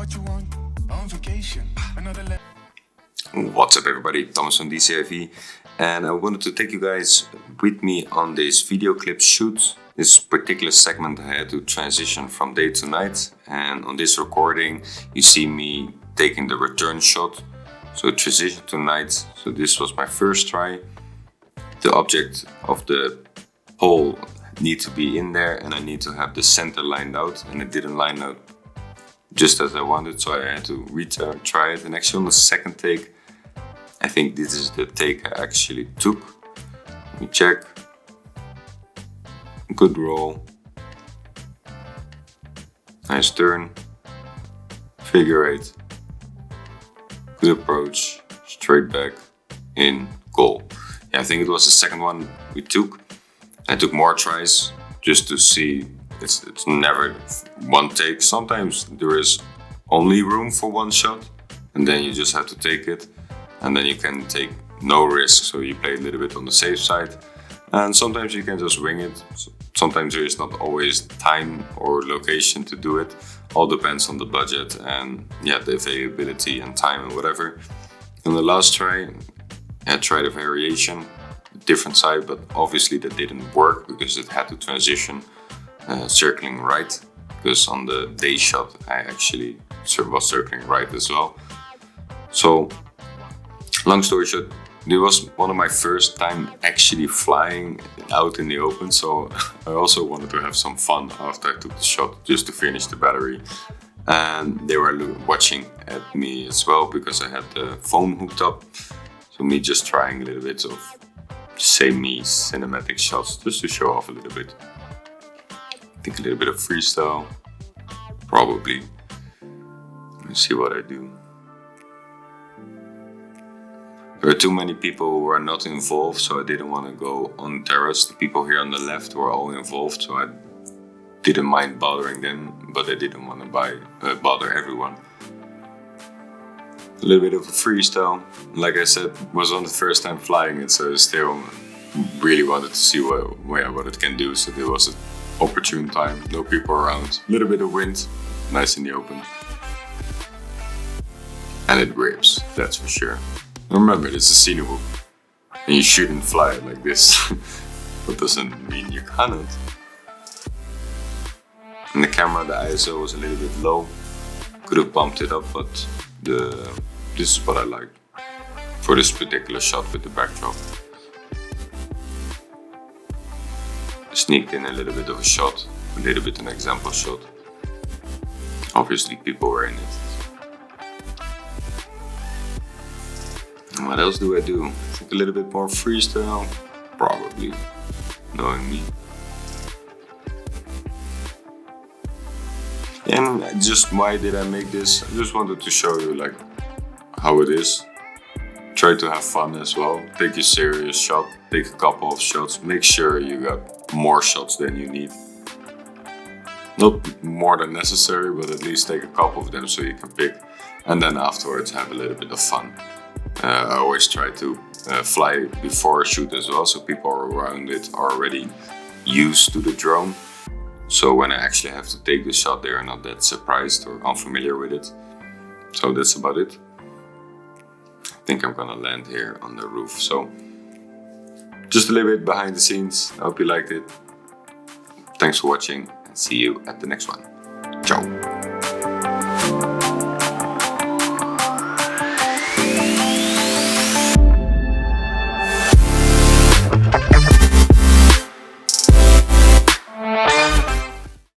what you want on vacation. Another What's up everybody, Thomas from DCIV, and I wanted to take you guys with me on this video clip shoot. This particular segment I had to transition from day to night, and on this recording you see me taking the return shot. So transition to night, so this was my first try. The object of the pole need to be in there and I need to have the center lined out, and it didn't line out just as I wanted, so I had to try it. And actually on the second take, I think this is the take I actually took. Let me check. Good roll. Nice turn. Figure eight. Good approach. Straight back. In. Goal. Yeah, I think it was the second one we took. I took more tries just to see. It's never one take. Sometimes there is only room for one shot and then you just have to take it, and then you can take no risk, so you play a little bit on the safe side, and sometimes you can just wing it. Sometimes there is not always time or location to do it. All depends on the budget and the availability and time and whatever. And the last try, I tried a variation, different side, but obviously that didn't work because it had to transition circling right, because on the day shot I actually was circling right as well. So long story short, it was one of my first time actually flying out in the open, so I also wanted to have some fun after I took the shot, just to finish the battery. And they were watching at me as well because I had the phone hooked up, so me just trying a little bit of semi-cinematic shots just to show off a little bit. I think a little bit of freestyle, probably. Let's see what I do. There are too many people who are not involved, so I didn't want to go on terrace. The people here on the left were all involved, so I didn't mind bothering them, but I didn't want to bother everyone. A little bit of a freestyle. Like I said, was on the first time flying it, so I still really wanted to see what it can do. So there was an opportune time, no people around, a little bit of wind, nice in the open. And it rips, that's for sure. Remember, this is Cinewoop, and you shouldn't fly it like this. That doesn't mean you cannot. And the camera, the ISO was a little bit low. Could have bumped it up, but this is what I like for this particular shot with the backdrop. Sneaked in a little bit of a shot, a little bit an example shot. Obviously people were in it. And what else do I do? I think a little bit more freestyle, probably, knowing me. And just why did I make this? I just wanted to show you like how it is. Try to have fun as well. Take a serious shot, take a couple of shots, make sure you got more shots than you need. Not more than necessary, but at least take a couple of them so you can pick. And then afterwards have a little bit of fun. I always try to fly before a shoot as well, so people around it are already used to the drone. So when I actually have to take the shot, they are not that surprised or unfamiliar with it. So that's about it. I think I'm gonna land here on the roof. So just a little bit behind the scenes. I hope you liked it. Thanks for watching and see you at the next one. Ciao.